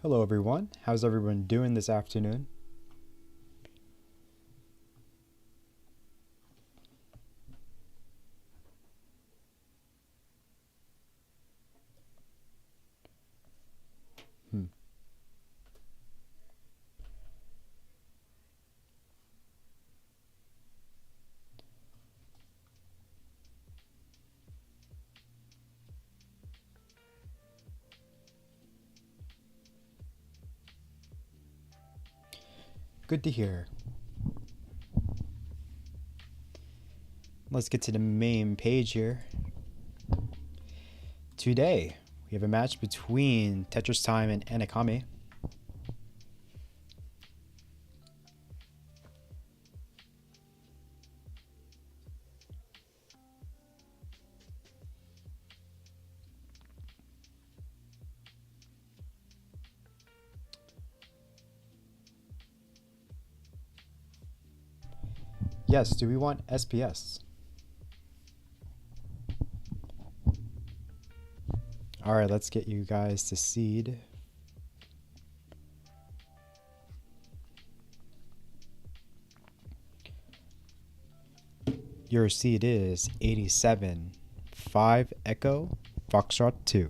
Hello everyone, how's everyone doing this afternoon? Hmm. Good to hear. Let's get to the main page here. Today, we have a match between TetrisTime and Anicomi. Yes, do we want SPS? Alright, let's get you guys to seed. Your seed is 87, 5 Echo, Foxtrot 2.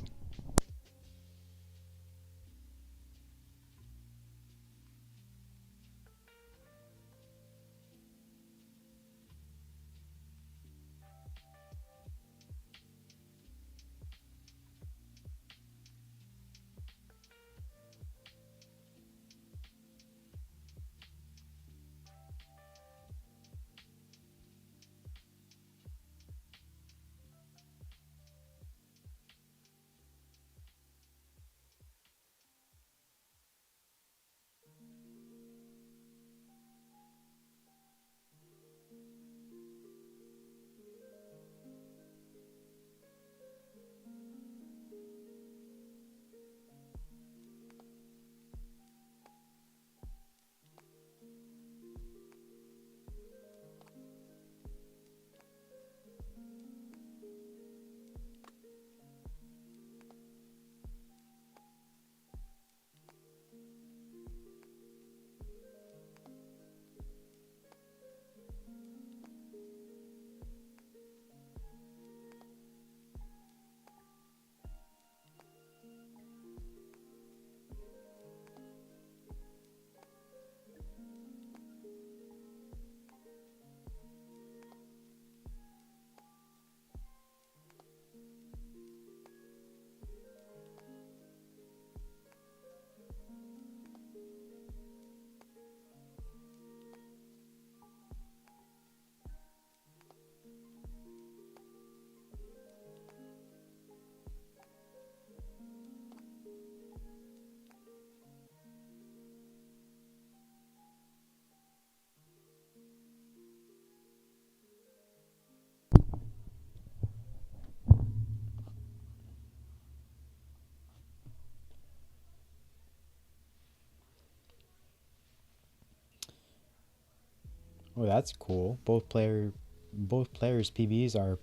Oh, that's cool. Both players' PBs are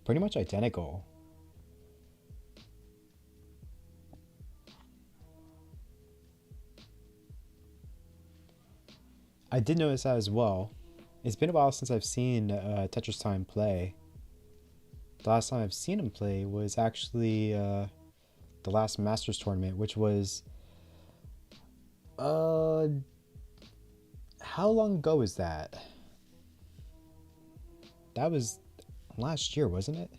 pretty much identical. I did notice that as well. It's been a while since I've seen TetrisTime play. The last time I've seen him play was actually the last Masters tournament, which was uh how long ago was that? That was last year, wasn't it?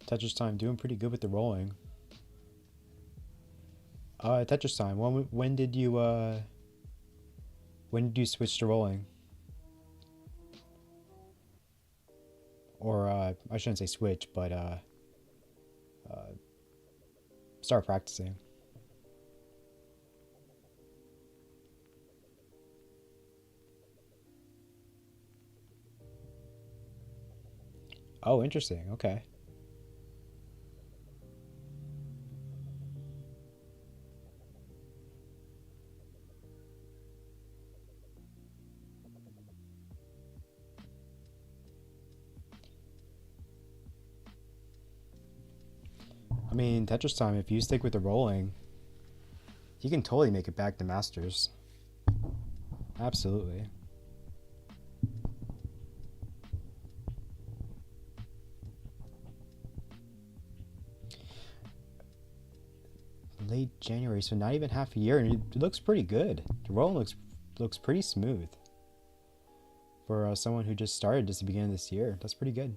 TetrisTime doing pretty good with the rolling. TetrisTime, when did you switch to rolling? Or I shouldn't say switch, but uh start practicing. Oh, interesting. Okay. mean, Tetris Time, if you stick with the rolling, you can totally make it back to Masters. Absolutely. Late January, so not even half a year, and it looks pretty good. The rolling looks pretty smooth for someone who just started just the beginning of this year. That's pretty good.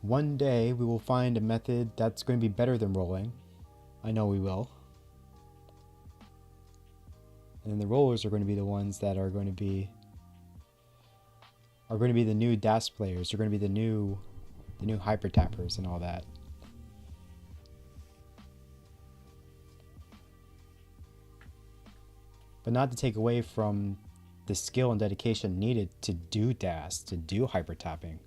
One day we will find a method that's going to be better than rolling. I know we will. And then the rollers are going to be the ones that are going to be the new DAS players. They're going to be the new hyper tappers and all that. But not to take away from the skill and dedication needed to do DAS, to do hyper tapping.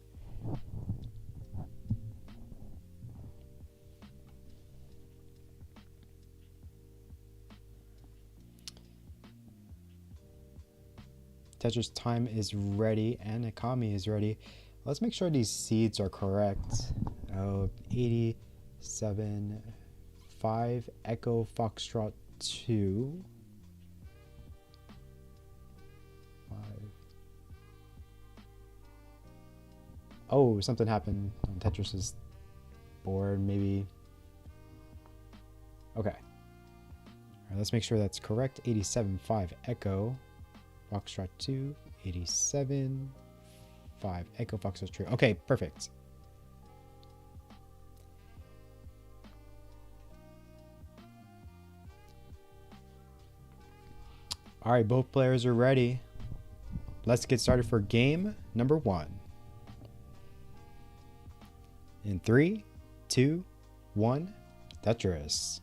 TetrisTime is ready, Anicomi is ready. Let's make sure these seeds are correct. 87, 5, Echo Foxtrot 2. 5. Oh, something happened on Tetris's board, maybe. Okay. All right, let's make sure that's correct. 87, 5, Echo Foxtrot 2, 87, 5, Echo Foxtrot 2. Okay, perfect. All right, both players are ready. Let's get started for game number 1. In 3, 2, 1, Tetris.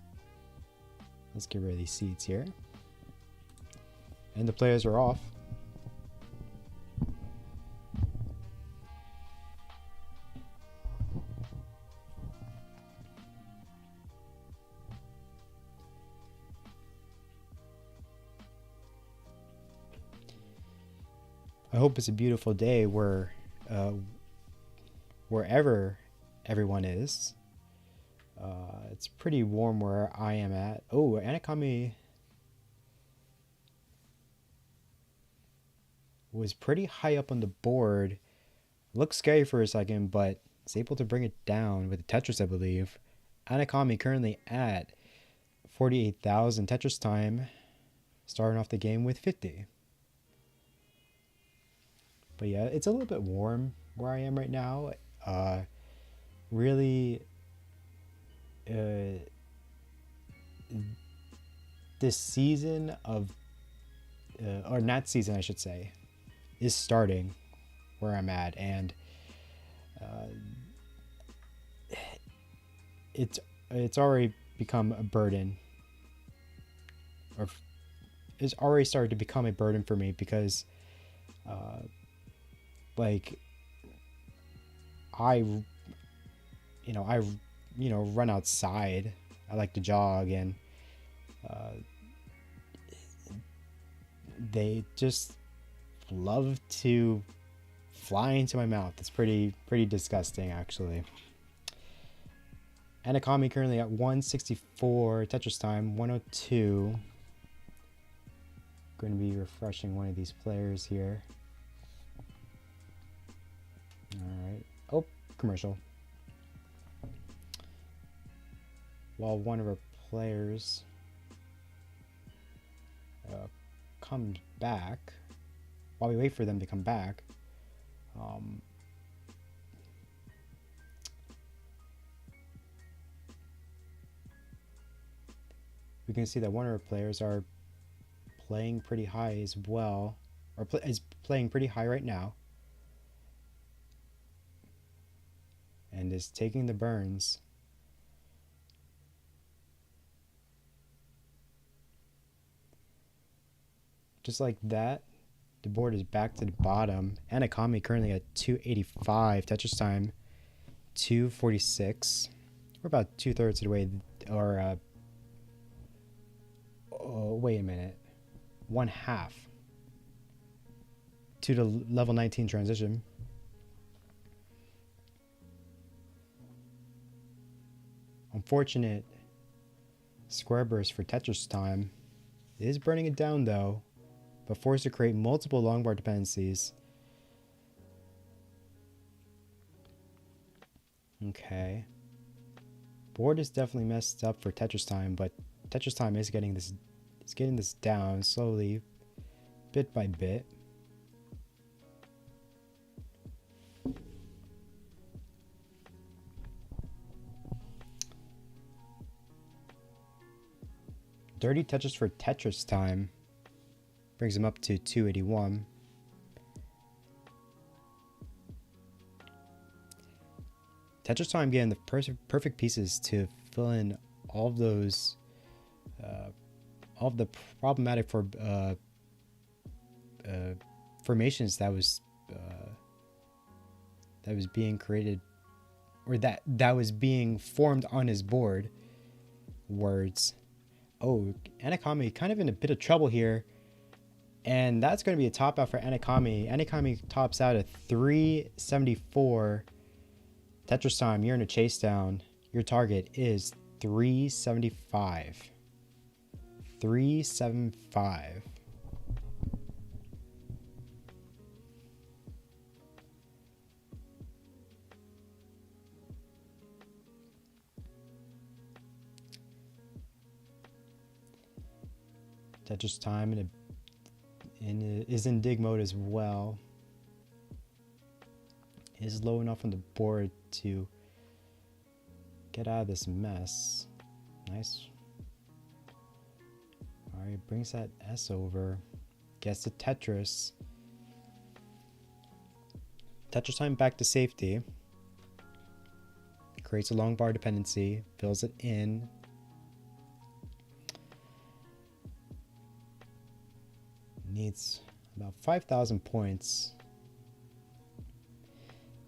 Let's get rid of these seeds here. And the players are off. I hope it's a beautiful day wherever everyone is. It's pretty warm where I am at. Oh, Anicomi was pretty high up on the board. Looked scary for a second, but is able to bring it down with the Tetris, I believe. Anicomi currently at 48,000. TetrisTime starting off the game with 50. But yeah, it's a little bit warm where I am right now. Really, this season of, or not season, I should say, is starting where I'm at, and it's already become a burden, or it's already started to become a burden for me because like I run outside. I like to jog, and they just love to fly into my mouth. It's pretty disgusting, actually. Anicomi currently at 164. TetrisTime 102. Going to be refreshing one of these players here. All right. Oh, commercial. While one of our players comes back, while we wait for them to come back, we can see that one of our players are playing pretty high as well, or is playing pretty high right now, and is taking the burns. Just like that, the board is back to the bottom. Anicomi currently at 285. TetrisTime 246. We're about 2/3 of the way, or Oh, wait a minute. 1/2 to the level 19 transition. Unfortunate square burst for TetrisTime. It is burning it down though, but forced to create multiple longbar dependencies. Okay. Board is definitely messed up for TetrisTime, but TetrisTime is getting this down slowly, bit by bit. Dirty Tetris for TetrisTime brings him up to 281. TetrisTime getting the perfect pieces to fill in all of those, all of the problematic formations that was being created, or that was being formed on his board. Words. Oh, Anicomi kind of in a bit of trouble here. And that's going to be a top out for Anicomi. Anicomi tops out at 374. TetrisTime, you're in a chase down. Your target is 375. 375. TetrisTime is in dig mode as well. Is low enough on the board to get out of this mess. Nice. Alright, brings that S over. Gets the Tetris. TetrisTime back to safety. Creates a long bar dependency. Fills it in. Needs about 5,000 points.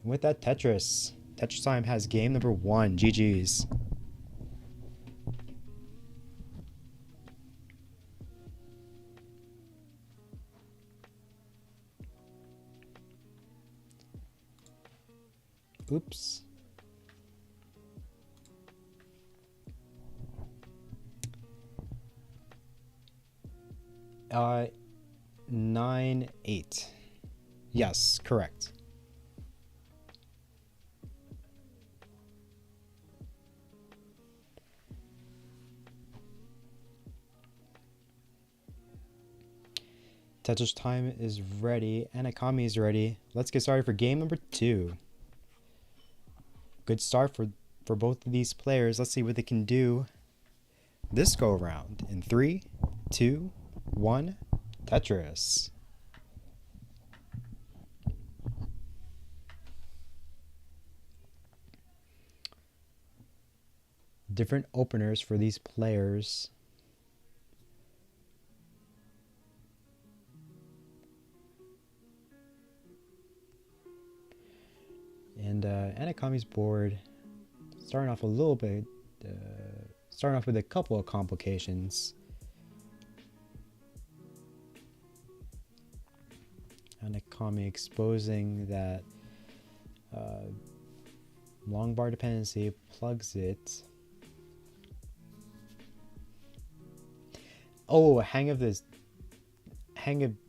And with that TetrisTime has game number 1. GG's. Oops. Uh, 9-8. Yes, correct. TetrisTime is ready. Anicomi is ready. Let's get started for game number 2. Good start for both of these players. Let's see what they can do this go around. In 3, 2, 1, Tetris. Different openers for these players. And Anicomi's board starting off a little bit, starting off with a couple of complications. Anicomi exposing that long bar dependency, plugs it. Oh, hang of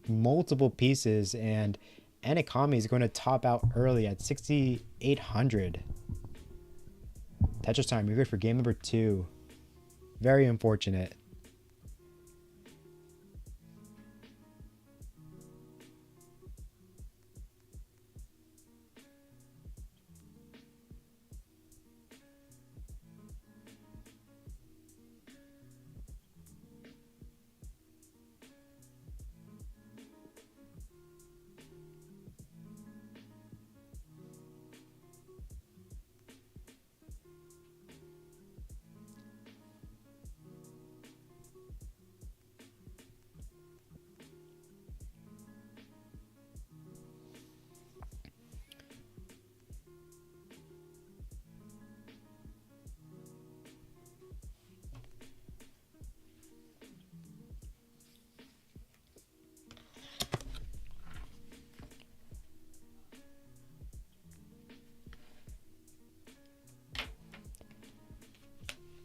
multiple pieces, and Anicomi is going to top out early at 6,800. TetrisTime, you're good for game number 2. Very unfortunate.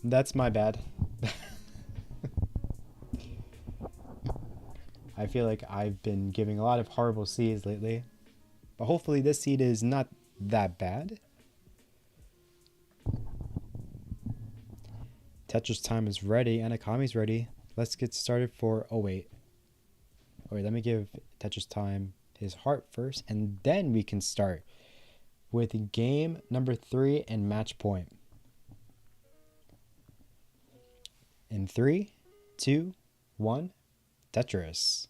That's my bad. I feel like I've been giving a lot of horrible seeds lately. But hopefully this seed is not that bad. TetrisTime is ready. Anicomi's ready. Let's get started for... Oh, wait. Oh, wait, let me give TetrisTime his heart first. And then we can start with game number 3 and match point. In 3, 2, 1, Tetris.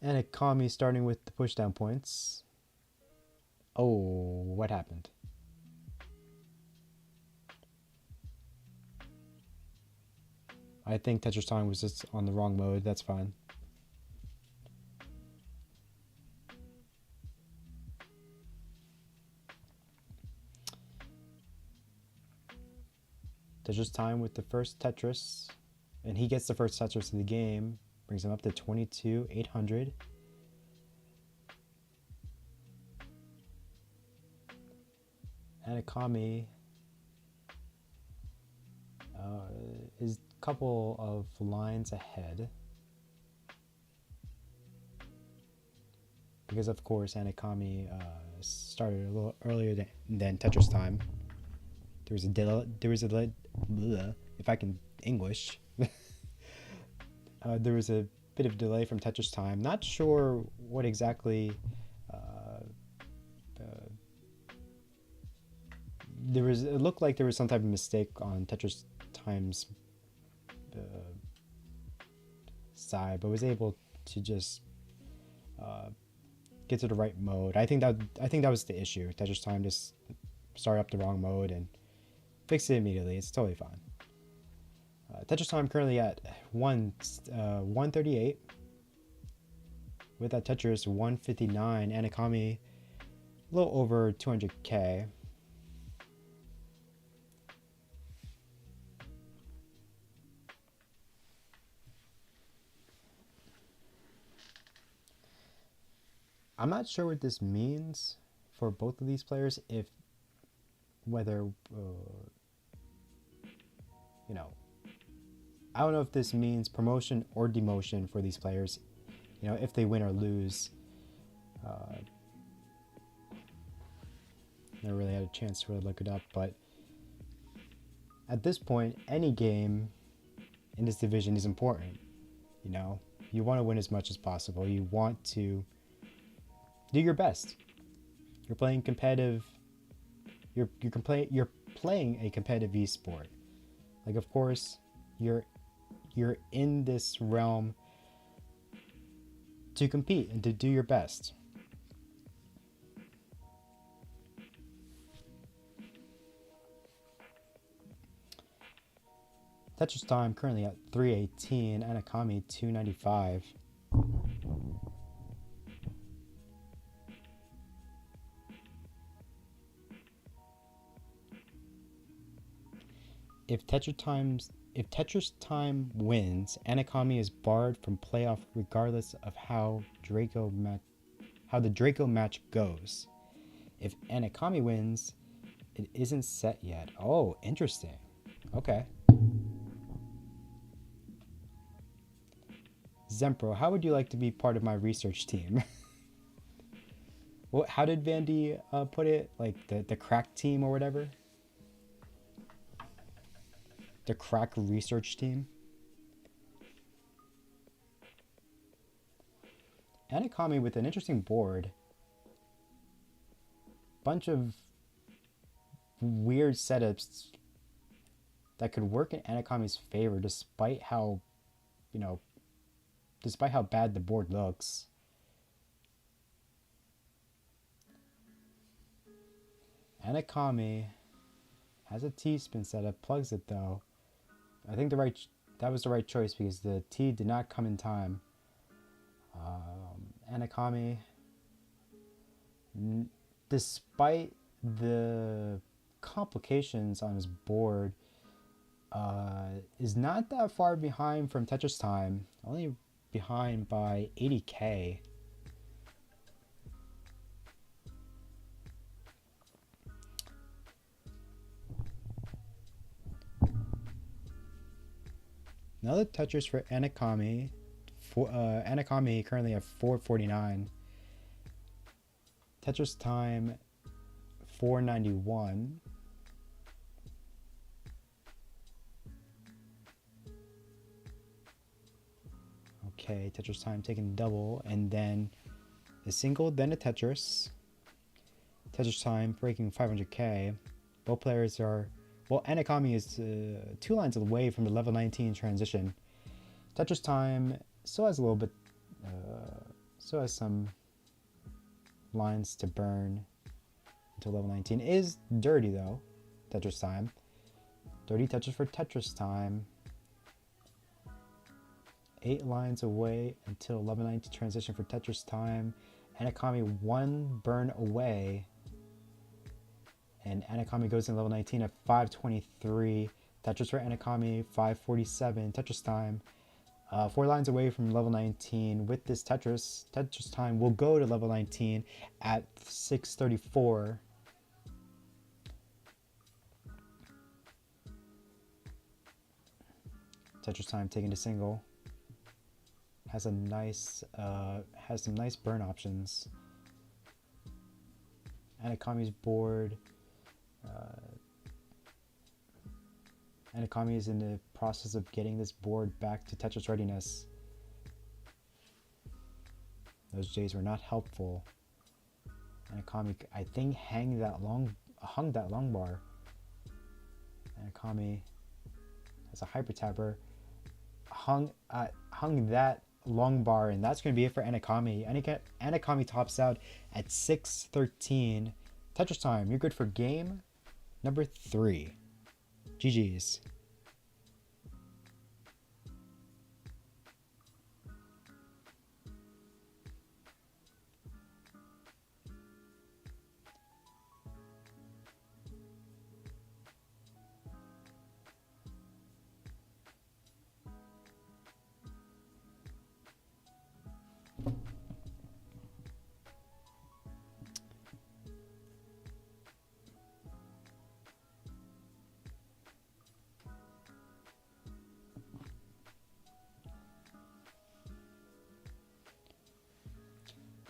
Anicomi starting with the pushdown points. Oh, what happened? I think TetrisTime was just on the wrong mode. That's fine. TetrisTime with the first Tetris. And he gets the first Tetris of the game. Brings him up to 22,800. Anicomi is a couple of lines ahead. Because of course Anicomi started a little earlier than TetrisTime. There was a delay, if I can English. There was a bit of delay from TetrisTime. Not sure what exactly. It looked like there was some type of mistake on TetrisTime's side, but was able to just get to the right mode. I think that was the issue. TetrisTime just started up the wrong mode and fixed it immediately. It's totally fine. TetrisTime currently at 138. With that Tetris 159. Anicomi a little over 200k. I'm not sure what this means for both of these players, whether I don't know if this means promotion or demotion for these players, if they win or lose. Never really had a chance to really look it up, but at this point, any game in this division is important. You want to win as much as possible. You want to do your best. You're playing competitive. You're playing a competitive esport. Like, of course, you're in this realm to compete and to do your best. TetrisTime currently at 318, Anicomi 295. If TetrisTime wins, Anicomi is barred from playoff regardless of how the Draco match goes. If Anicomi wins, it isn't set yet. Oh, interesting. Okay. Zempro, how would you like to be part of my research team? How did Vandy put it? Like the crack team or whatever? The crack research team. Anicomi with an interesting board. Bunch of weird setups that could work in Anicomi's favor despite how bad the board looks. Anicomi has a T-spin setup, plugs it though. I think that was the right choice because the T did not come in time. Anicomi, despite the complications on his board, is not that far behind from TetrisTime. Only behind by 80k. Another Tetris for Anicomi. Anicomi currently at 449. TetrisTime 491. Okay, TetrisTime taking double, and then a single, then a Tetris. TetrisTime breaking 500k. Both players are, well, Anicomi is 2 lines away from the level 19 transition. TetrisTime still has a little bit, still has some lines to burn until level 19. It is dirty though, TetrisTime. Dirty Tetris for TetrisTime. 8 lines away until level 19 transition for TetrisTime. Anicomi 1 burn away. And Anicomi goes in level 19 at 523. Tetris for Anicomi 547. TetrisTime 4 lines away from level 19. With this TetrisTime will go to level 19 at 634. TetrisTime taking the single. Has a nice, has some nice burn options. Anicomi's board. Anicomi is in the process of getting this board back to Tetris readiness. Those J's were not helpful. Anicomi, I think, hung that long bar. Anicomi has a hyper tapper. Hung that long bar, and that's going to be it for Anicomi. Anicomi tops out at 613. TetrisTime, you're good for game number 3. GG's.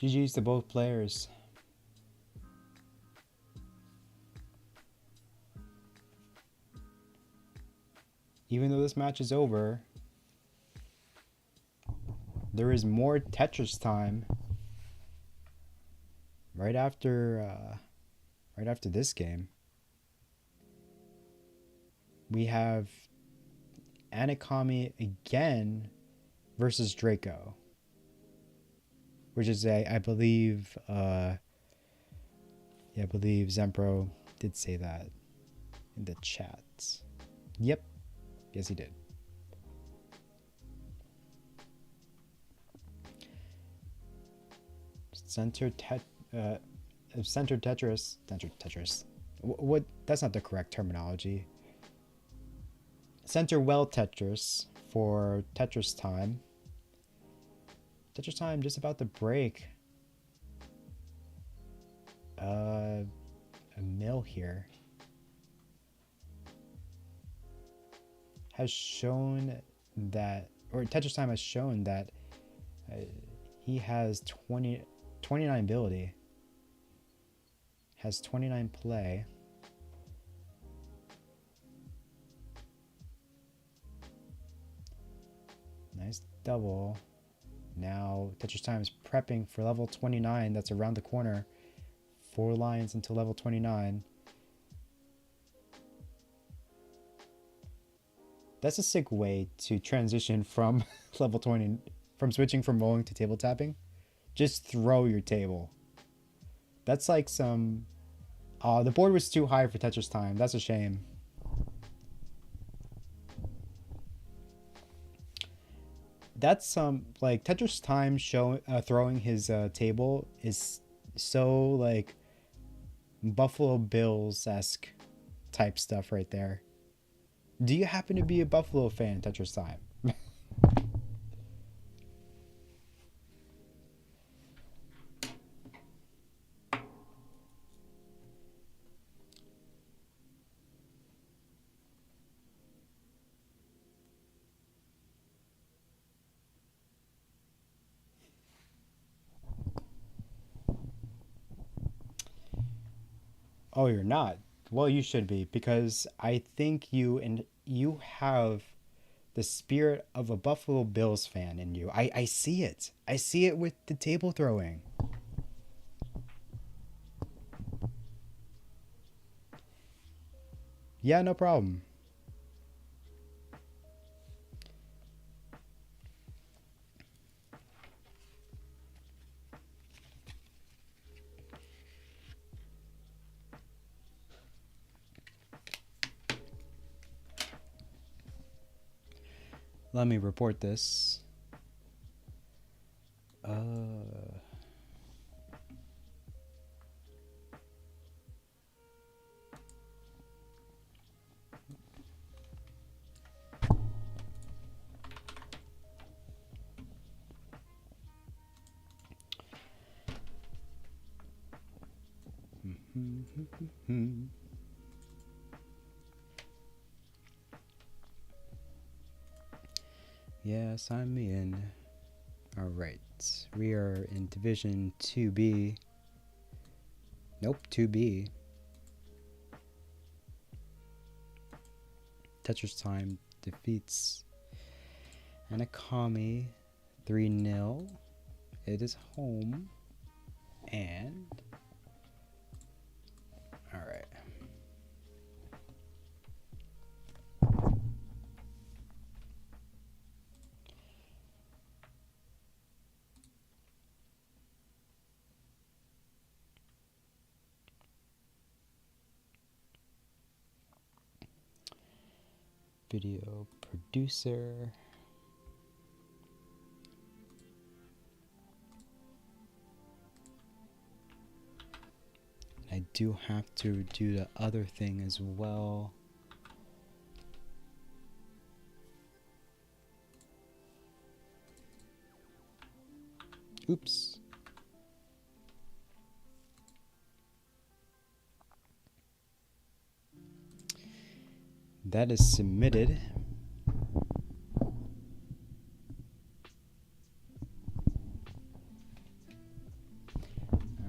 GG's to both players. Even though this match is over, there is more TetrisTime right after this game. We have Anicomi again versus Draco, which is I believe I believe Zempro did say that in the chat. Yep. Yes, he did. Center Tetris. What? That's not the correct terminology. Center well Tetris for TetrisTime. TetrisTime just about to break a mill here. Has shown that, or TetrisTime has shown that he has 29 ability. Has 29 play. Nice double. Now TetrisTime is prepping for level 29. That's around the corner. 4 lines until level 29. That's a sick way to transition from level 20, from switching from rolling to table tapping. Just throw your table. That's like some... the board was too high for TetrisTime. That's a shame. That's some... like, TetrisTime throwing his table is so, like, Buffalo Bills-esque type stuff right there. Do you happen to be a Buffalo fan, TetrisTime? Oh, you're not? Well, you should be, because I think you have the spirit of a Buffalo Bills fan in you. I see it. I see it with the table throwing. Yeah, no problem. Let me report this. Yeah, sign me in. All right, we are in Division 2B. Nope, 2B. TetrisTime defeats Anicomi 3-0. It is home. And all right. Video producer. I do have to do the other thing as well. Oops. That is submitted. All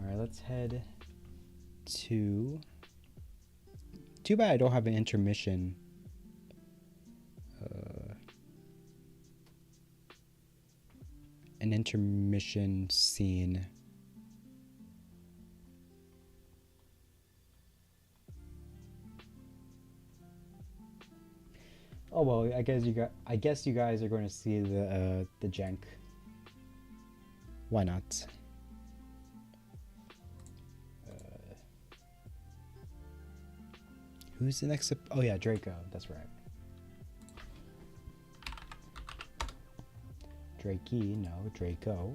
right, let's head to... Too bad I don't have an intermission. An intermission scene. Oh well, I guess you guys are going to see the jank. Why not? Who's the next? Oh yeah, Draco. That's right. Drakey, no, Draco.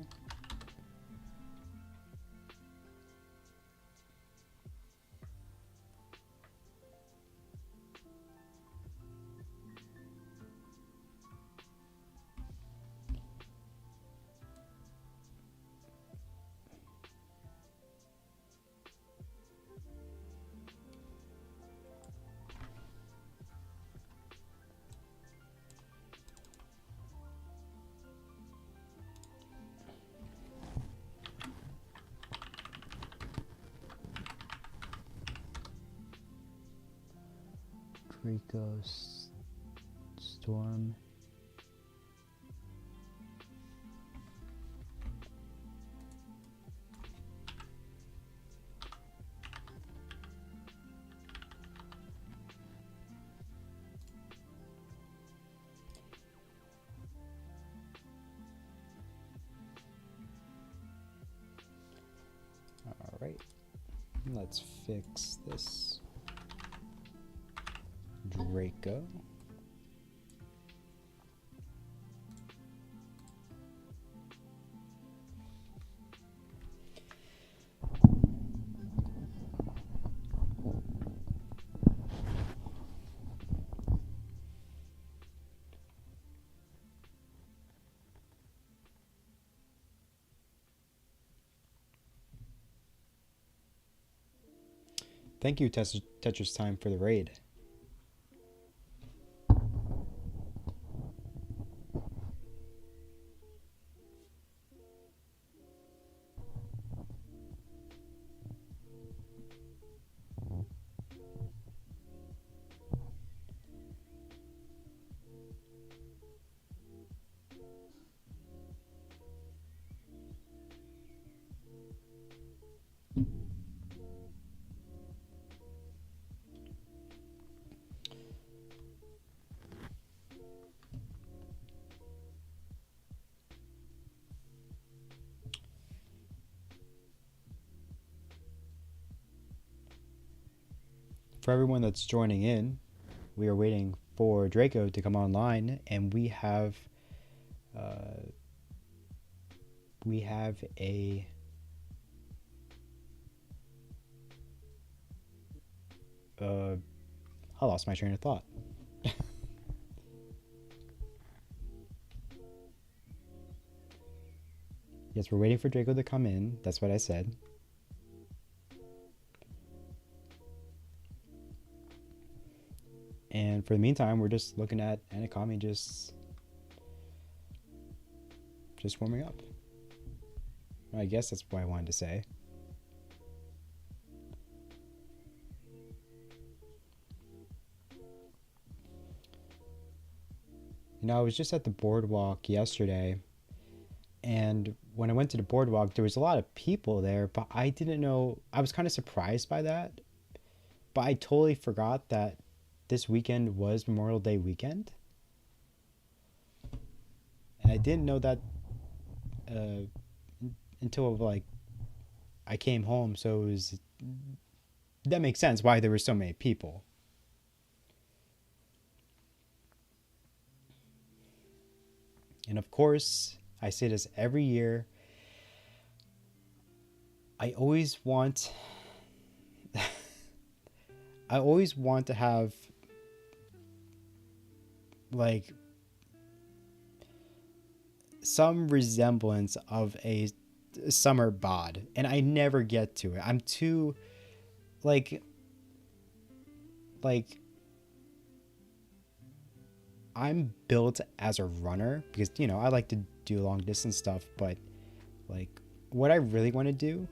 Draco Storm. All right, let's fix this. Draco. Thank you, TetrisTime, for the raid. for everyone that's joining in, we are waiting for Draco to come online, and we have a I lost my train of thought. Yes, we're waiting for Draco to come in. That's what I said. And for the meantime, we're just looking at Anicomi just warming up. I guess that's what I wanted to say. You know, I was just at the boardwalk yesterday, and when I went to the boardwalk, there was a lot of people there, but I didn't know. I was kind of surprised by that, but I totally forgot that this weekend was Memorial Day weekend. And I didn't know that until like I came home, so that makes sense why there were so many people. And of course, I say this every year, I always want to have like some resemblance of a summer bod, and I never get to it. I'm too like I'm built as a runner because, you know, I like to do long distance stuff, but like what I really want to do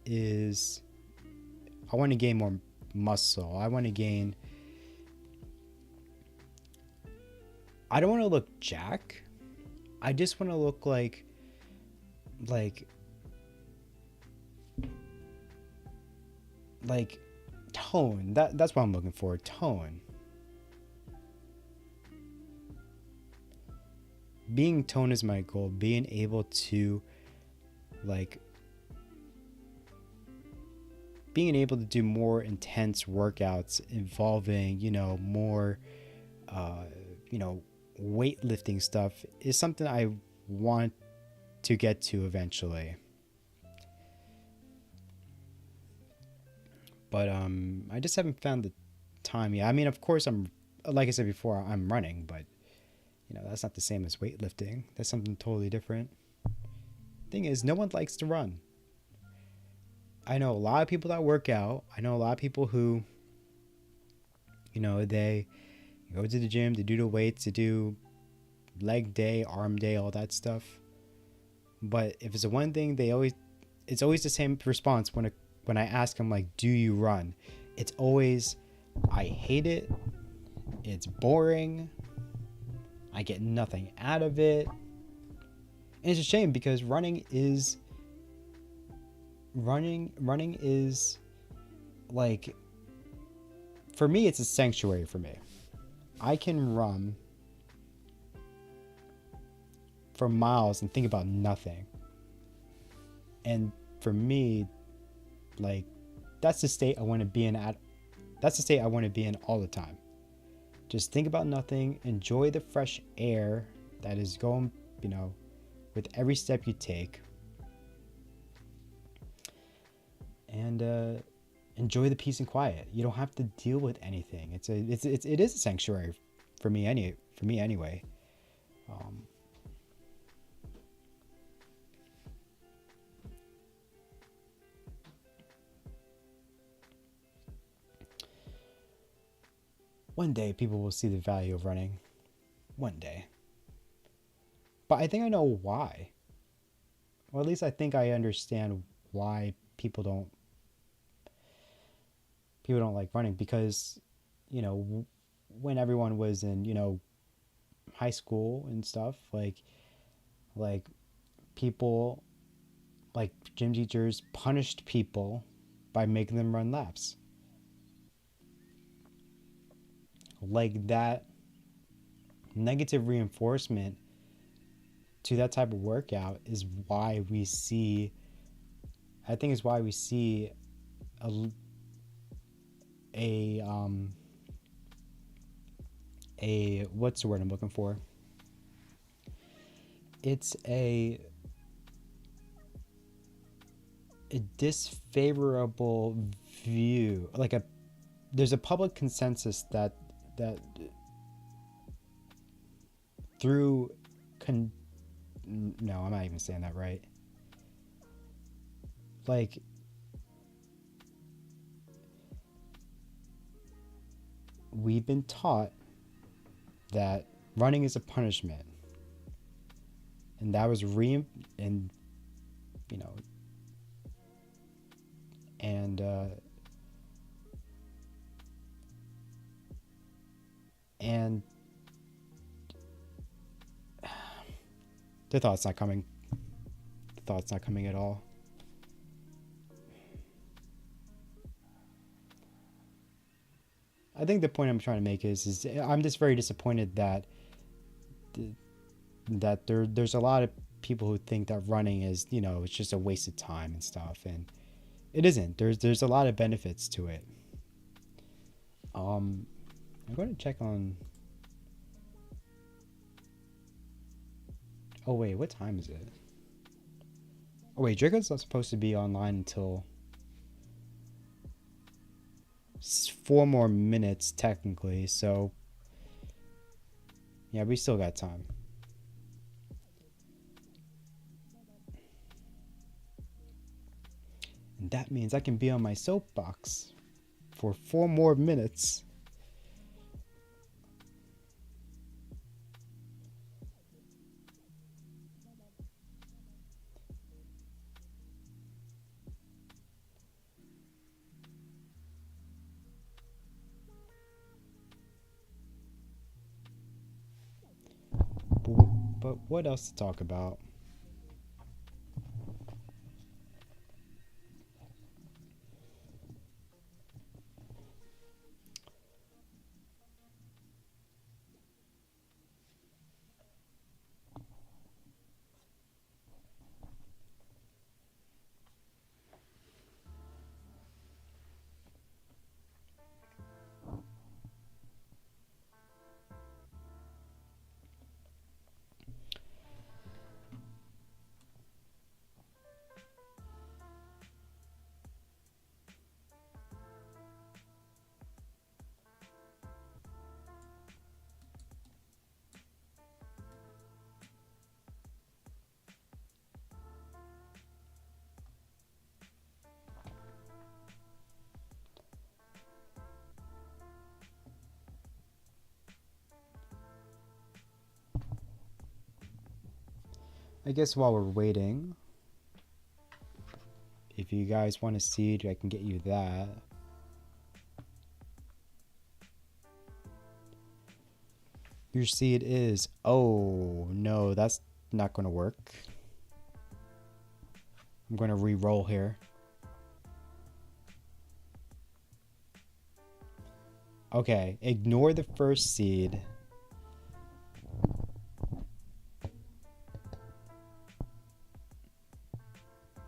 is I want to gain more muscle. I want to gain, I don't want to look jack. I just want to look like tone. That's what I'm looking for, tone. Being tone is my goal. Being able to do more intense workouts involving, you know, more you know, weightlifting stuff is something I want to get to eventually. But I just haven't found the time yet. I mean, of course I'm, like I said before, I'm running, but you know, that's not the same as weightlifting. That's something totally different. Thing is, no one likes to run. I know a lot of people that work out. I know a lot of people who, you know, they go to the gym, they do the weights, they do leg day, arm day, all that stuff. But if it's the one thing, it's always the same response when I ask them, like, do you run? It's always, I hate it. It's boring. I get nothing out of it. And it's a shame because running is like, for me, it's a sanctuary for me. I can run for miles and think about nothing. And for me, like, that's the state I want to be in all the time. Just think about nothing, enjoy the fresh air that is going, you know, with every step you take. And enjoy the peace and quiet. You don't have to deal with anything. It is a sanctuary for me anyway. One day people will see the value of running. One day. But I think I know why. Or at least I think I understand why people don't like running, because, you know, when everyone was in, you know, high school and stuff, like people, like gym teachers punished people by making them run laps. Like, that negative reinforcement to that type of workout is why we see, I think is why we see a what's the word I'm looking for? It's a disfavorable view. Like there's a public consensus that through no, I'm not even saying that right. Like we've been taught that running is a punishment, and that was and you know and the thought's not coming. The thought's not coming at all. I think the point I'm trying to make is I'm just very disappointed that there's a lot of people who think that running is, you know, it's just a waste of time and stuff, and it isn't. There's a lot of benefits to it. I'm going to check on. Oh wait, what time is it? Oh wait, Draco's not supposed to be online until 4 more minutes technically, so yeah, we still got time. And that means I can be on my soapbox for 4 more minutes. But what else to talk about? I guess while we're waiting, if you guys want a seed, I can get you that. Your seed is, oh no, that's not going to work. I'm going to re-roll here. Okay, ignore the first seed.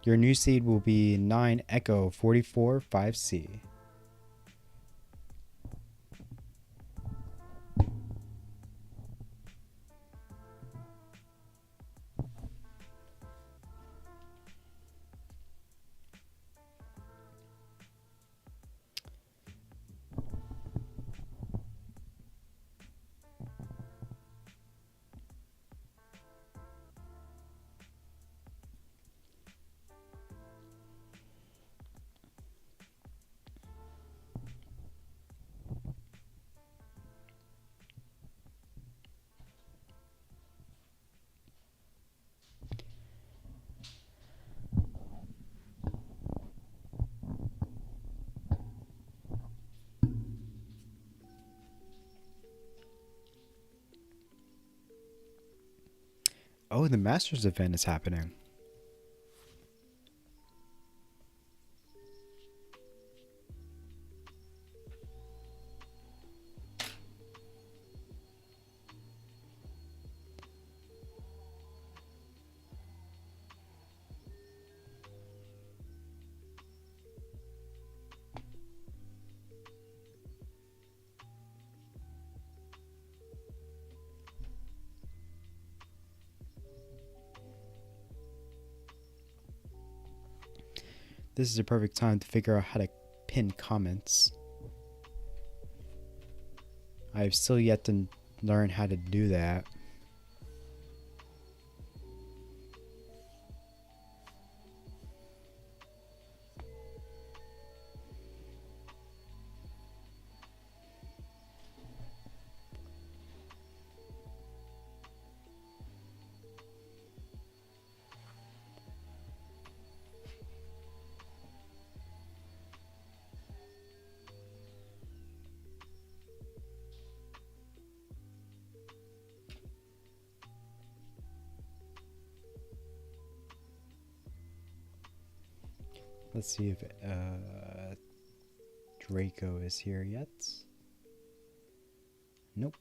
Your new seed will be 9 Echo 44 5C. Oh, the Masters event is happening. this is a perfect time to figure out how to pin comments. I've still yet to learn how to do that. Let's see if Draco is here yet. Nope.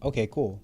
Okay, cool.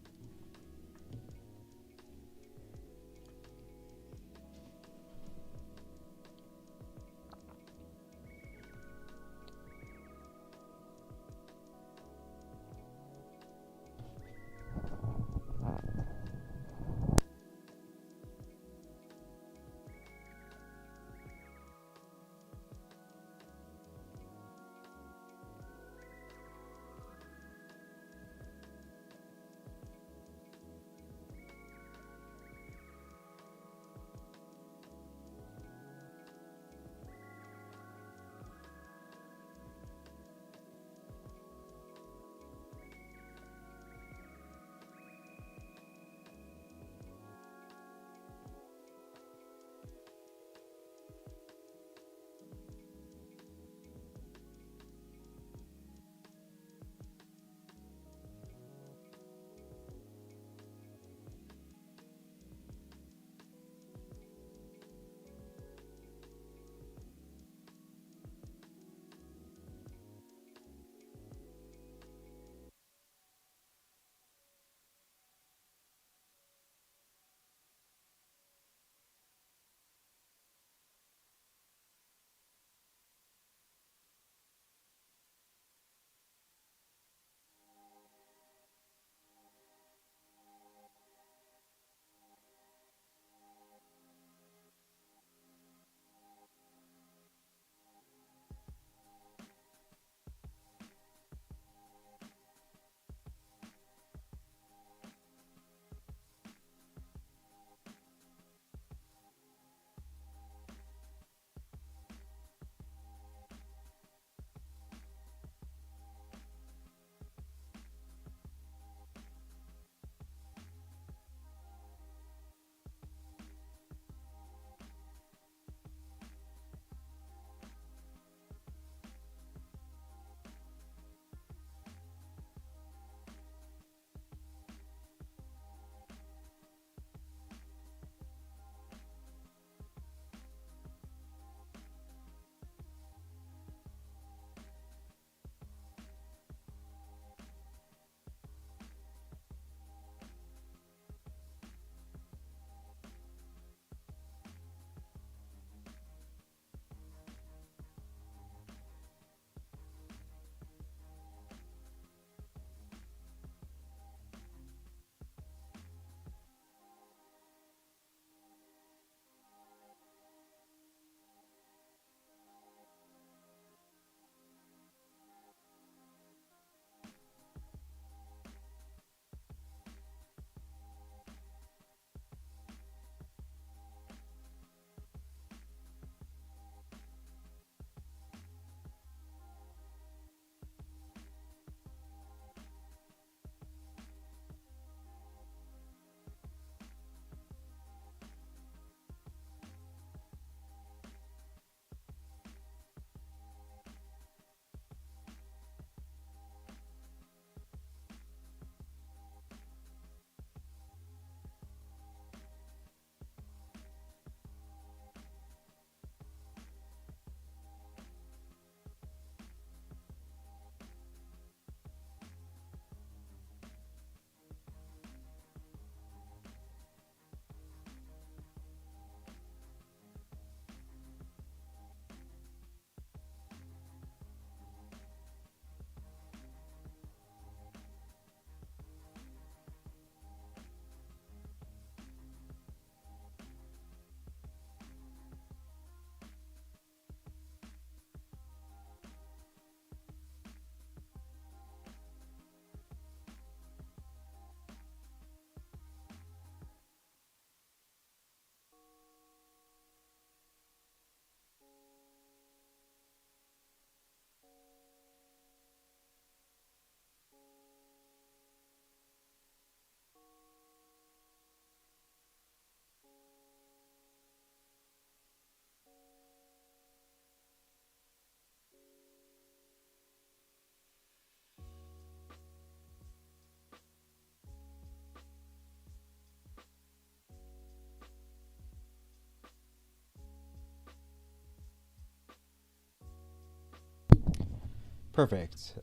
Perfect.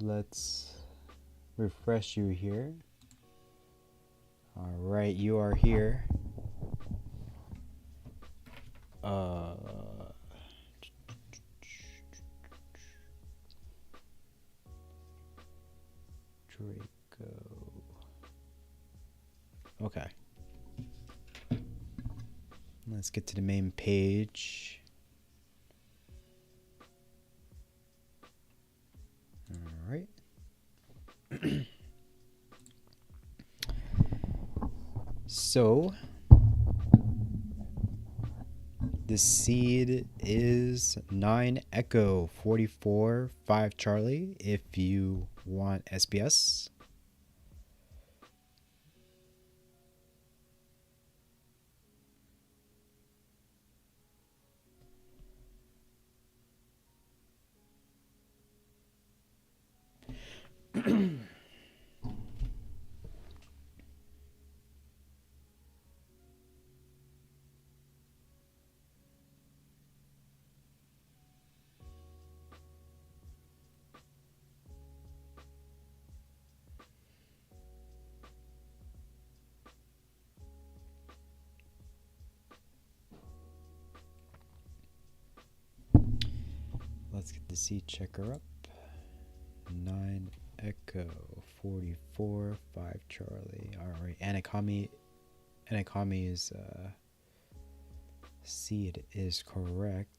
Let's refresh you here. All right, you are here. Draco. Okay. Let's get to the main page. All right. So the seed is 9 Echo 44 5 Charlie if you want SPS. Let's get the seed checker up. 9 Echo 44 5 Charlie. All right, Anicomi Anicomi's seed is correct.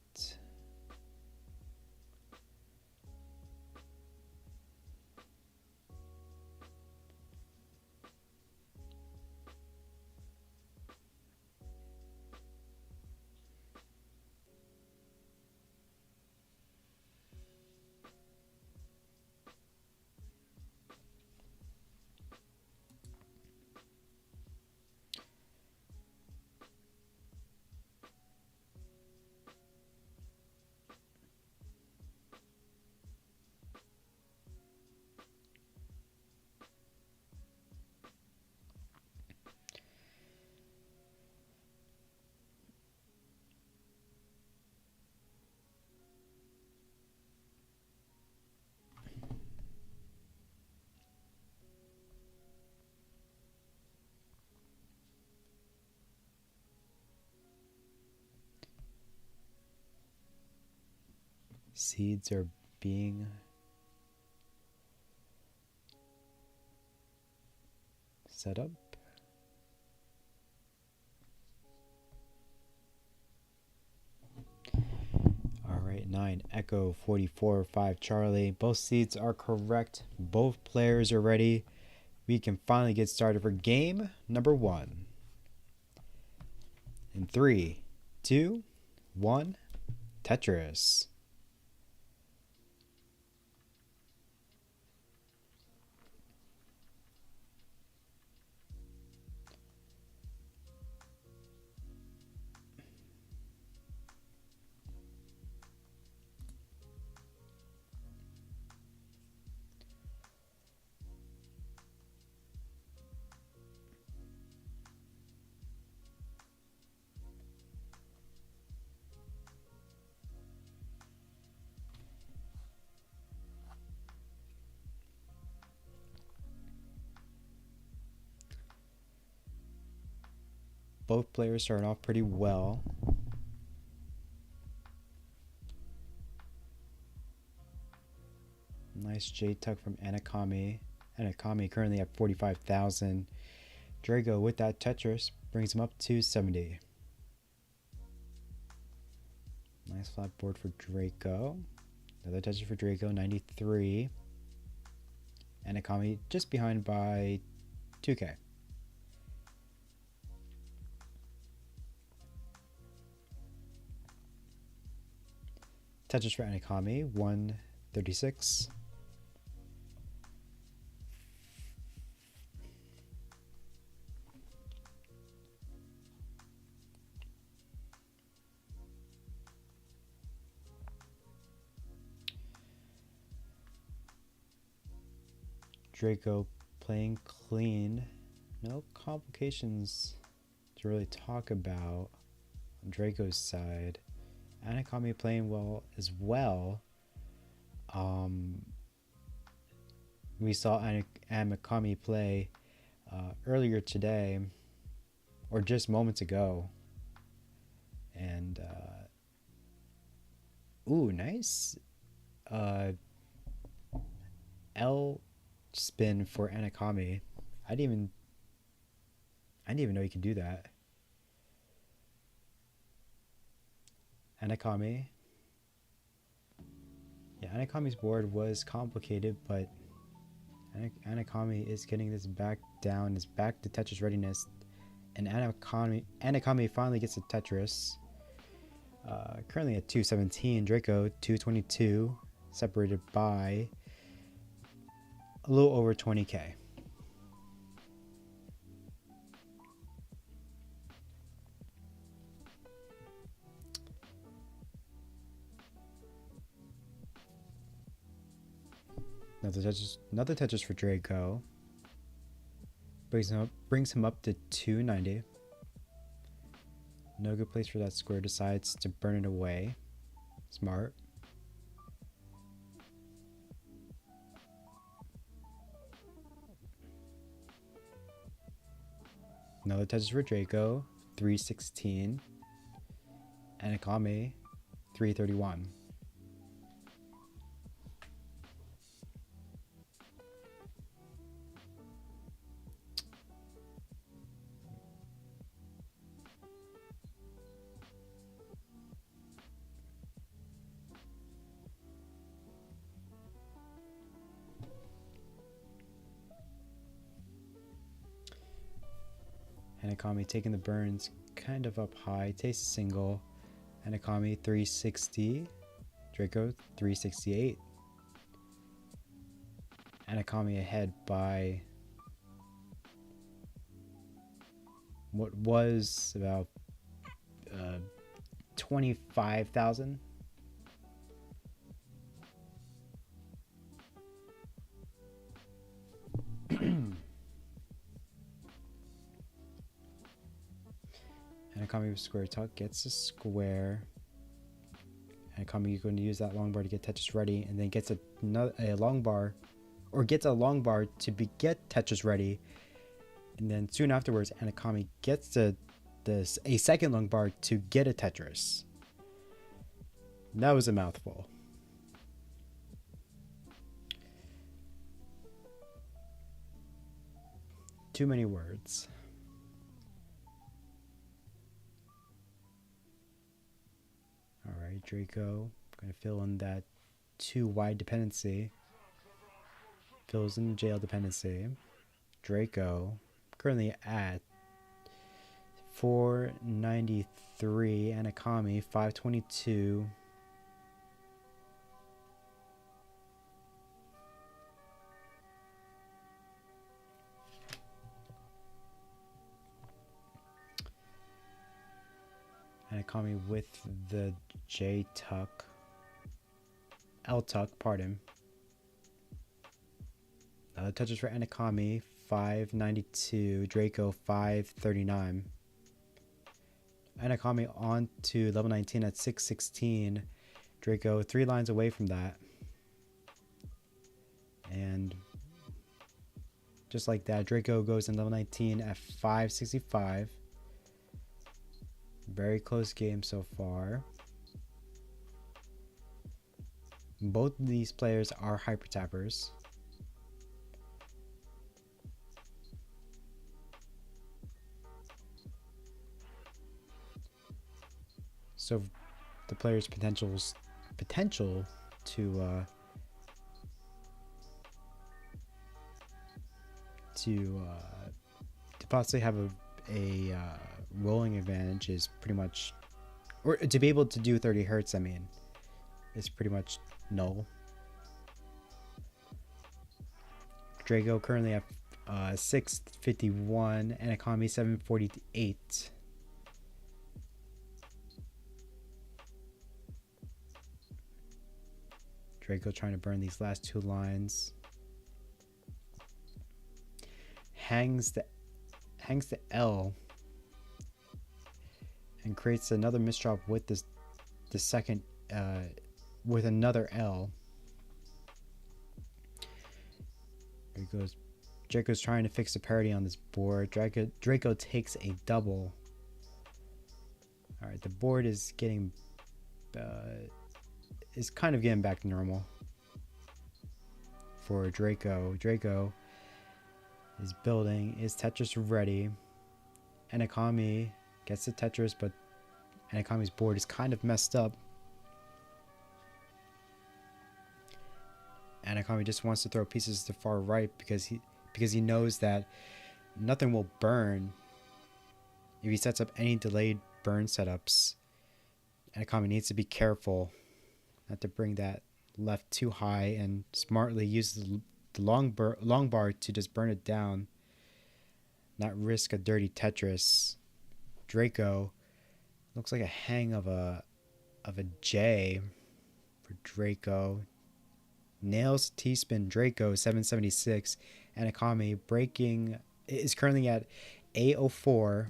Seeds are being set up. All right, 9 Echo 44 5 Charlie. Both seeds are correct. Both players are ready. We can finally get started for game number 1. In 3, 2, 1, Tetris. Both players starting off pretty well. Nice J-Tuck from Anicomi. Anicomi currently at 45,000. Draco with that Tetris brings him up to 70. Nice flat board for Draco. Another Tetris for Draco, 93. Anicomi just behind by 2K. Tetris for Anicomi, 136. Draco playing clean. No complications to really talk about Draco's side. Anicomi playing well as well. We saw Anicomi play earlier today, or just moments ago. And, ooh, nice L spin for Anicomi. I didn't even know you could do that. Anicomi. Yeah, Anicomi's board was complicated, but Anicomi is getting this back down, is back to Tetris readiness, and Anicomi finally gets a Tetris. Currently at 217, Draco 222, separated by a little over 20k. Another Tetris for Draco. Brings him up to 290. No good place for that square. Decides to burn it away. Smart. Another Tetris for Draco. 316. Anicomi 331. Anicomi taking the burns kind of up high. Takes a single. Anicomi 360. Draco 368. Anicomi ahead by what was about 25,000. Anicomi with square tuck gets a square. Anicomi is going to use that long bar to get Tetris ready, and then gets a long bar, or gets a long bar to get Tetris ready, and then soon afterwards, Anicomi gets a second long bar to get a Tetris. That was a mouthful. Too many words. Alright, Draco going to fill in that 2 wide dependency. Fills in the jail dependency. Draco currently at 493. Anicomi 522. Anicomi with the J tuck. L tuck, pardon. Touches for Anicomi 592. Draco 539. Anicomi on to level 19 at 616. Draco 3 lines away from that. And just like that, Draco goes in level 19 at 565. Very close game so far. Both of these players are hyper tappers. So the player's potential to possibly have a rolling advantage is pretty much, or to be able to do 30 hertz, I mean, is pretty much null. Draco currently at 651, Anicomi 748. Draco trying to burn these last 2 lines. Hangs the L and creates another misdrop with the second with another L. There he goes. Draco's trying to fix the parity on this board. Draco takes a double. Alright, the board is getting is kind of getting back to normal for Draco. Draco is building. Is Tetris ready? Anicomi gets the Tetris, but Anicomi's board is kind of messed up. Anicomi just wants to throw pieces to the far right because he knows that nothing will burn if he sets up any delayed burn setups. Anicomi needs to be careful not to bring that left too high and smartly use the long bar to just burn it down, not risk a dirty Tetris. Draco looks like a hang of a J for Draco. Nails T-spin Draco 776. Anicomi breaking is currently at A04,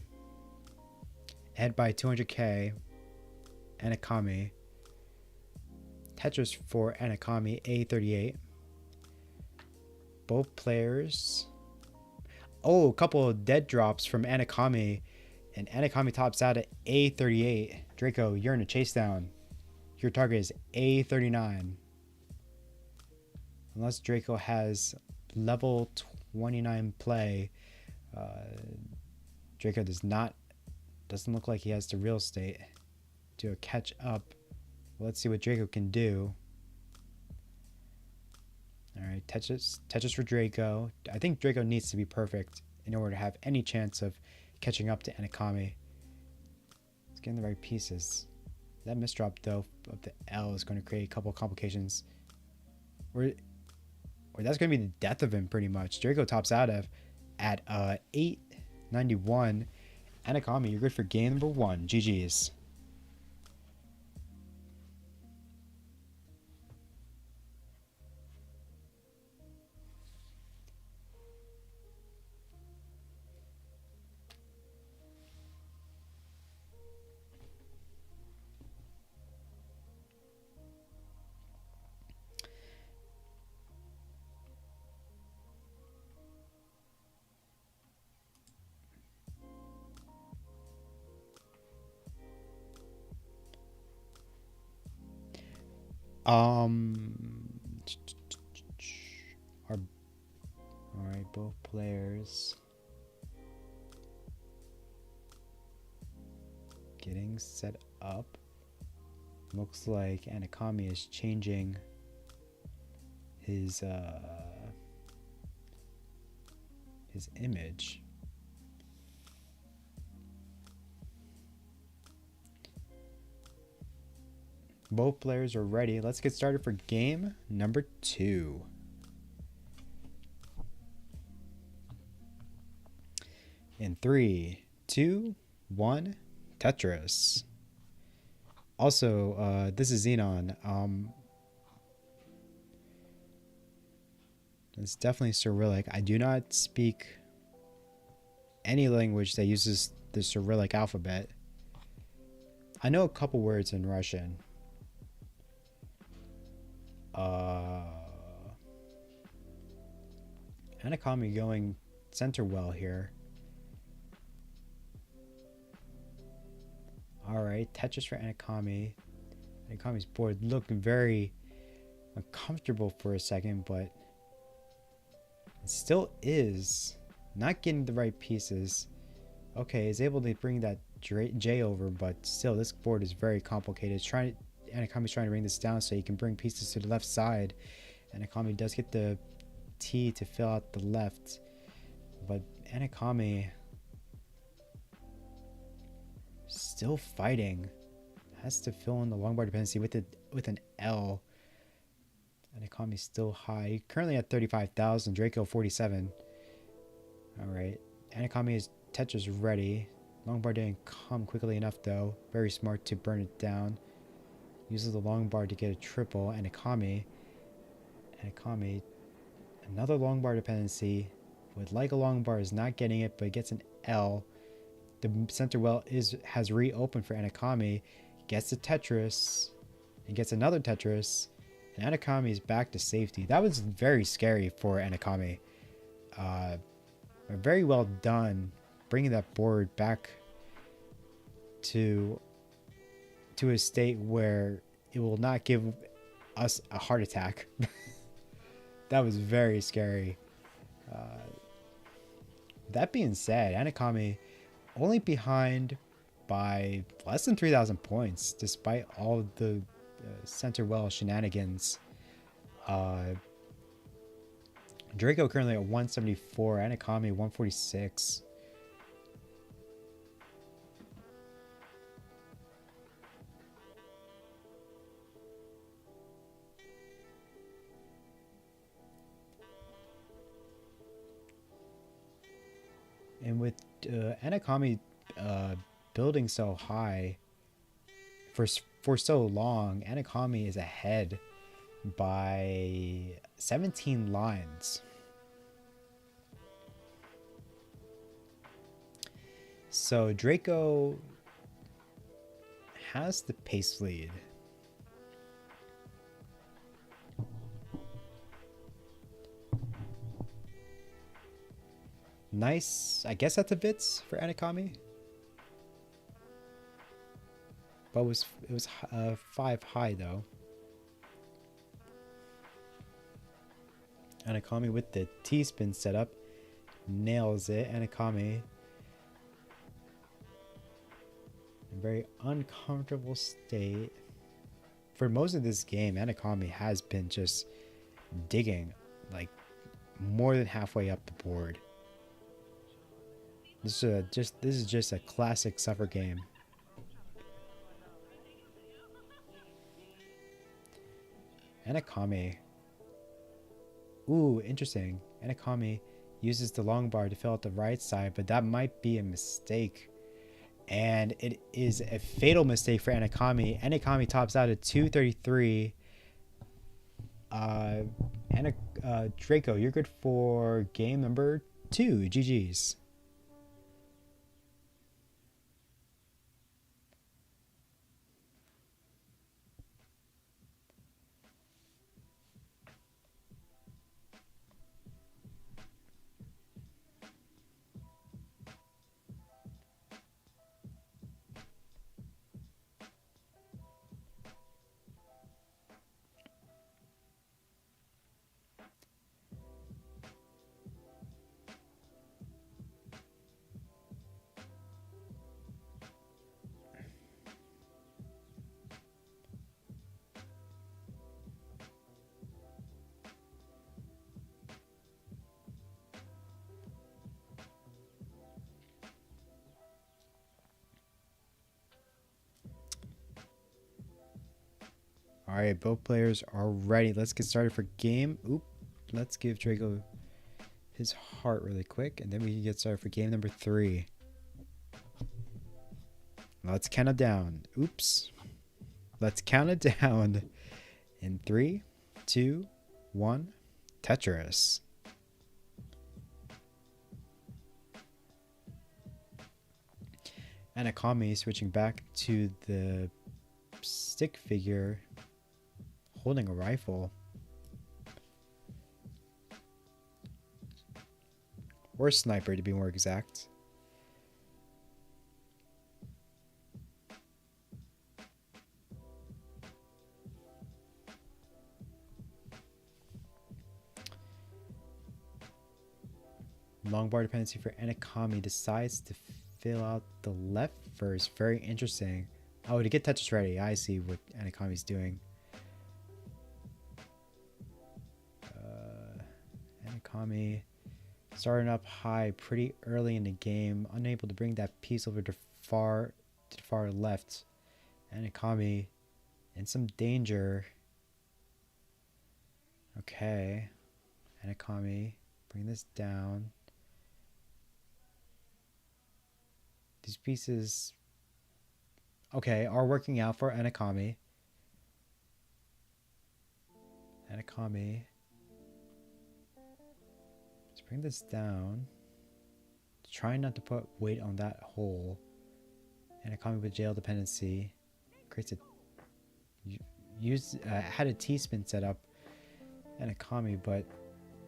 ahead by 200k. Anicomi. Tetris for Anicomi A38. Both players. Oh, a couple of dead drops from Anicomi, and Anicomi tops out at A38. Draco, you're in a chase down. Your target is A39. Unless Draco has level 29 play, Draco doesn't look like he has the real estate to catch up. Let's see what Draco can do. Alright, Tetris for Draco. I think Draco needs to be perfect in order to have any chance of catching up to Anicomi. He's getting the right pieces. That misdrop, though, of the L is going to create a couple of complications. Or that's going to be the death of him, pretty much. Draco tops out at 891. Anicomi, you're good for game number 1. GG's. Alright, both players getting set up. Looks like Anicomi is changing his image. Both players are ready. Let's get started for game number 2. In 3, 2, 1, Tetris. Also, this is Xenon. It's definitely Cyrillic. I do not speak any language that uses the Cyrillic alphabet. I know a couple words in Russian. Anicomi going center well here. Alright, Tetris for Anicomi. Anicomi's board looked very uncomfortable for a second, but it still is. Not getting the right pieces. Okay, is able to bring that J over, but still this board is very complicated. Anicomi's trying to bring this down so he can bring pieces to the left side. Anicomi does get the T to fill out the left, but Anicomi still fighting. Has to fill in the long bar dependency with an L. Anicomi's still high. Currently at 35,000. Draco 47. Alright. Anicomi is Tetris ready. Long bar didn't come quickly enough though. Very smart to burn it down. Uses the long bar to get a triple. Anicomi. Another long bar dependency. Would like a long bar, is not getting it, but gets an L. The center well has reopened for Anicomi. Gets the Tetris. And gets another Tetris. And Anicomi is back to safety. That was very scary for Anicomi. Very well done bringing that board back to a state where it will not give us a heart attack. That was very scary. That being said, Anicomi only behind by less than 3,000 points, despite all the center well shenanigans. Draco currently at 174, Anicomi 146. And with Anicomi building so high for so long, Anicomi is ahead by 17 lines. So Draco has the pace lead. Nice, I guess that's a bits for Anicomi. But it was 5 high though. Anicomi with the T-spin setup nails it. Anicomi, a very uncomfortable state. For most of this game, Anicomi has been just digging like more than halfway up the board. This is just a classic suffer game. Anicomi. Ooh, interesting. Anicomi uses the long bar to fill out the right side, but that might be a mistake. And it is a fatal mistake for Anicomi. Anicomi tops out at 233. Draco, you're good for game number 2. GG's. All right, both players are ready. Let's get started for game. Oop, let's give Draco his heart really quick, and then we can get started for game number 3. Let's count it down. Oops. Let's count it down in 3, 2, 1. Tetris. Anicomi switching back to the stick figure, holding a rifle. Or sniper, to be more exact. Long bar dependency for Anicomi, decides to fill out the left first. Very interesting. Oh, to get Tetris ready. I see what Anicomi's doing. Anicomi starting up high pretty early in the game, unable to bring that piece over to far left. Anicomi in some danger. Okay, Anicomi, bring this down. These pieces, okay, are working out for Anicomi. Anicomi, let's bring this down. trying not to put weight on that hole. Anicomi with jail dependency creates a had a T-spin set up. Anicomi, but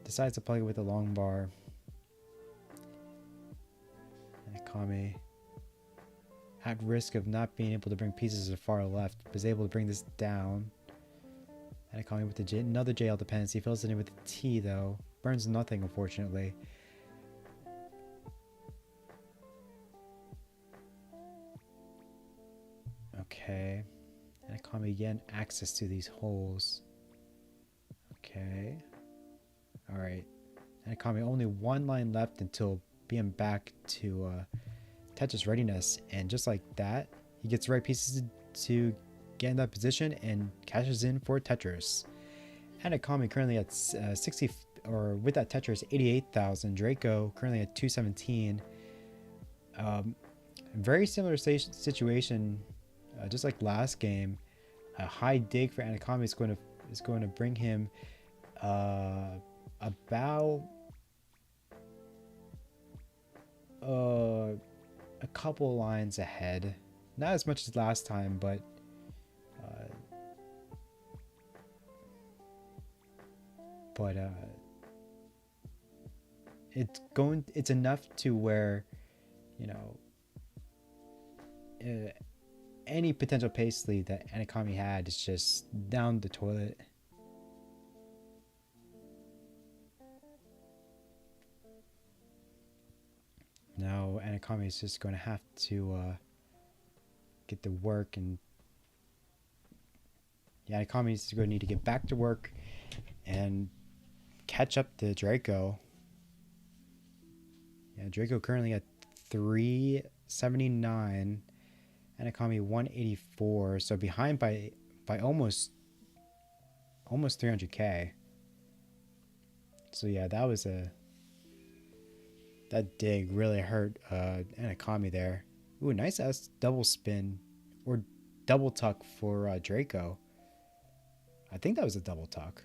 decides to plug it with a long bar. Anicomi, at risk of not being able to bring pieces to the far left, was able to bring this down. Anicomi with another JL dependency, fills it in with a T though. Burns nothing, unfortunately. Okay. Anicomi again, access to these holes. Okay. Alright. Anicomi, only one line left until being back to Tetris readiness. And just like that, he gets the right pieces to get in that position and cashes in for Tetris. Anicomi currently at 60, or with that Tetris, 88,000. Draco currently at 217. Very similar situation, just like last game. A high dig for Anicomi is going to bring him about a couple lines ahead. Not as much as last time, but it's enough to where, you know, any potential pace lead that Anicomi had is just down the toilet. Now Anicomi is just going to have to get to work, and yeah, Anicomi is going to need to get back to work and catch up to Draco. Yeah, Draco currently at 379. Anicomi 184, so behind by almost 300k. So yeah, that dig really hurt Anicomi there. Ooh, nice ass double spin or double tuck for Draco. I think that was a double tuck.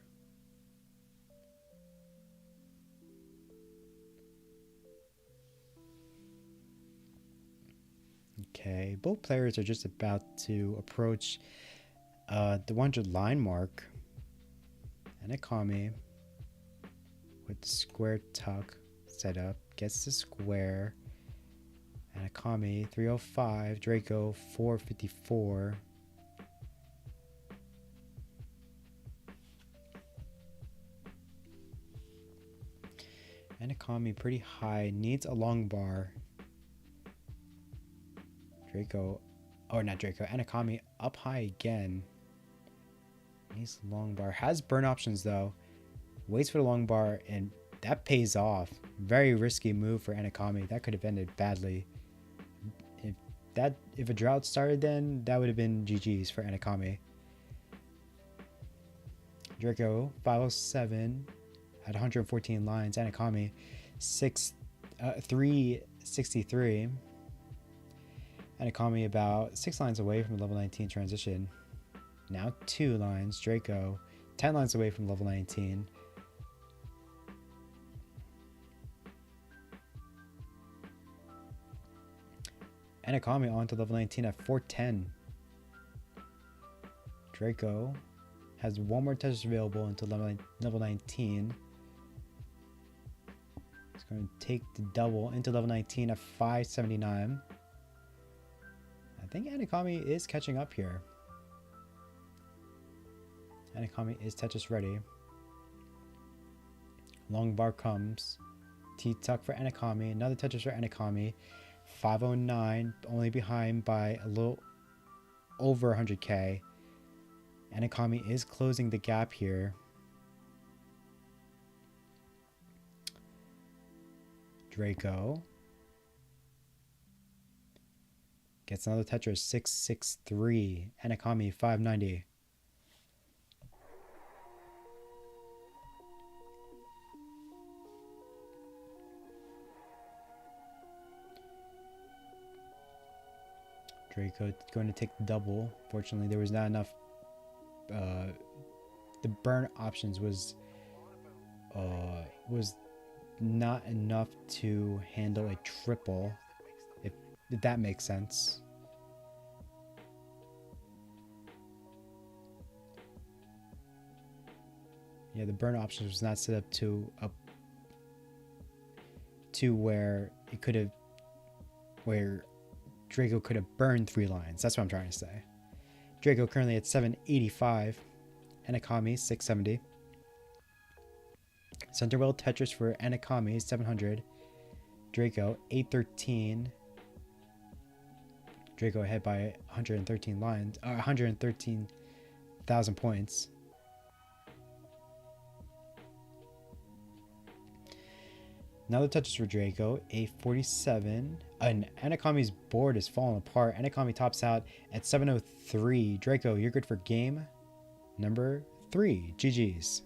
Okay, both players are just about to approach the 100 line mark. Anicomi with the square tuck set up, gets the square. Anicomi 305, Draco 454. Anicomi pretty high, needs a long bar. Draco, or not Draco, Anicomi up high again. Needs a long bar. Has burn options though. Waits for the long bar, and that pays off. Very risky move for Anicomi. That could have ended badly. If a drought started, then that would have been GG's for Anicomi. Draco 507 at 114 lines. Anicomi 363. Anicomi about 6 lines away from level 19 transition. Now 2 lines. Draco 10 lines away from level 19. Anicomi on to level 19 at 410. Draco has one more Tetris available until level 19. It's going to take the double into level 19 at 579. I think Anicomi is catching up here. Anicomi is Tetris ready. Long bar comes. T-tuck for Anicomi. Another Tetris for Anicomi. 509, only behind by a little over 100k. Anicomi is closing the gap here. Draco gets another Tetris, 663. Anicomi 590. Draco going to take the double. Fortunately, there was not enough. The burn options was not enough to handle a triple, if that makes sense. Yeah, the burn option was not set up to where it could have, where Draco could have burned 3 lines. That's what I'm trying to say. Draco currently at 785, Anicomi 670. Center Well Tetris for Anicomi 700. Draco 813. Draco ahead by 113 lines, 113,000 points. Now the touches for Draco, 847. And Anicomi's board is falling apart. Anicomi tops out at 703. Draco, you're good for game number 3. GG's.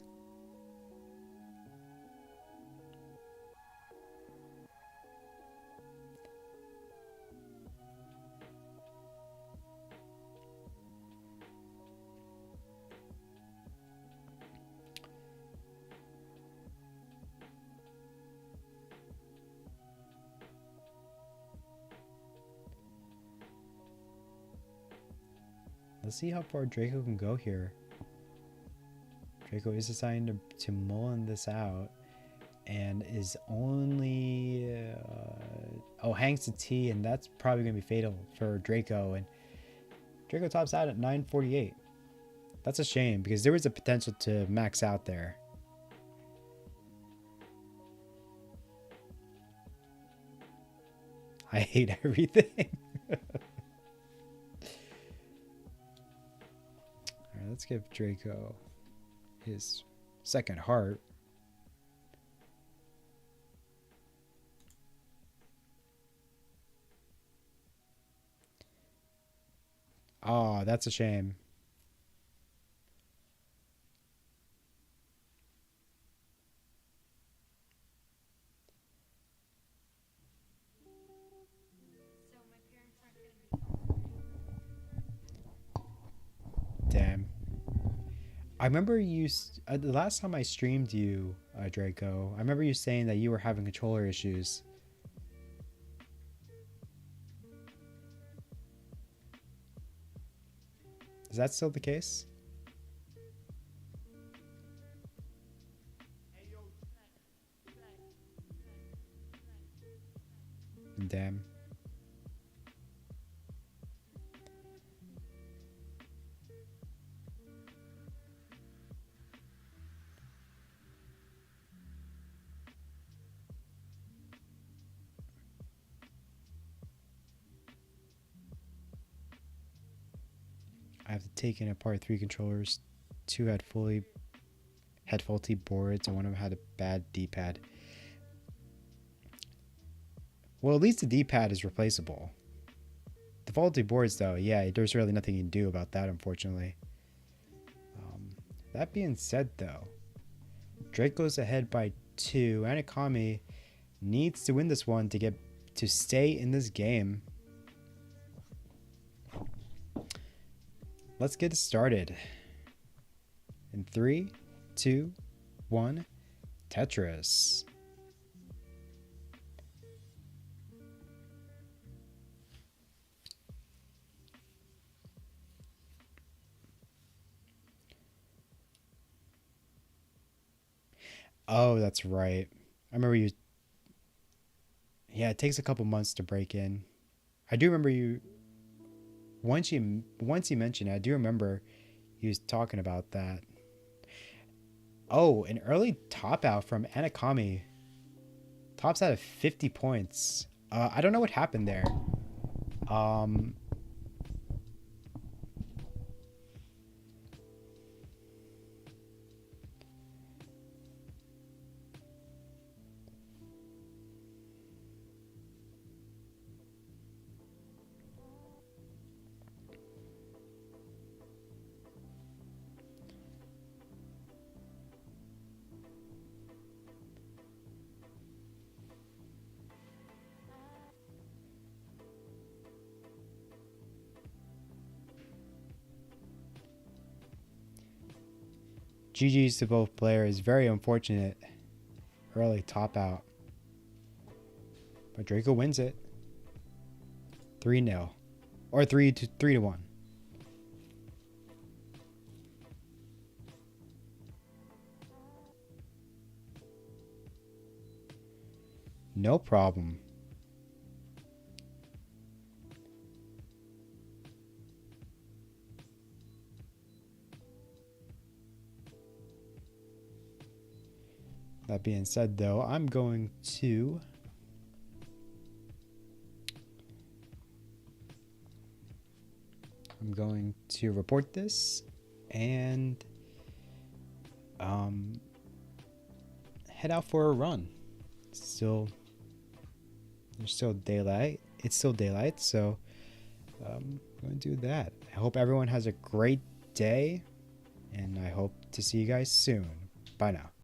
Let's see how far Draco can go here. Draco is deciding to mull this out and is only... hangs to T, and that's probably going to be fatal for Draco. And Draco tops out at 948. That's a shame because there was a potential to max out there. I hate everything. Alright, let's give Draco his second heart. Oh, that's a shame. Damn. I remember you, the last time I streamed you, Draco, I remember you saying that you were having controller issues. Is that still the case? Damn. I have to take in apart 3 controllers. 2 had faulty boards, and one of them had a bad D-pad. Well, at least the D-pad is replaceable. The faulty boards, though, yeah, there's really nothing you can do about that, unfortunately. That being said, though, Draco's ahead by 2. Anicomi needs to win this one to stay in this game. Let's get it started. In 3, 2, 1, Tetris. Oh, that's right. I remember you. Yeah, it takes a couple months to break in. I do remember you. Once you mentioned it, I do remember he was talking about that. Oh, an early top out from Anicomi. Tops out of 50 points. I don't know what happened there. GG's to both players. Very unfortunate early top out. But Draco wins it. 3-0. Or 3-1. No problem. That being said, though, I'm going to report this and head out for a run. There's still daylight. It's still daylight, so I'm going to do that. I hope everyone has a great day, and I hope to see you guys soon. Bye now.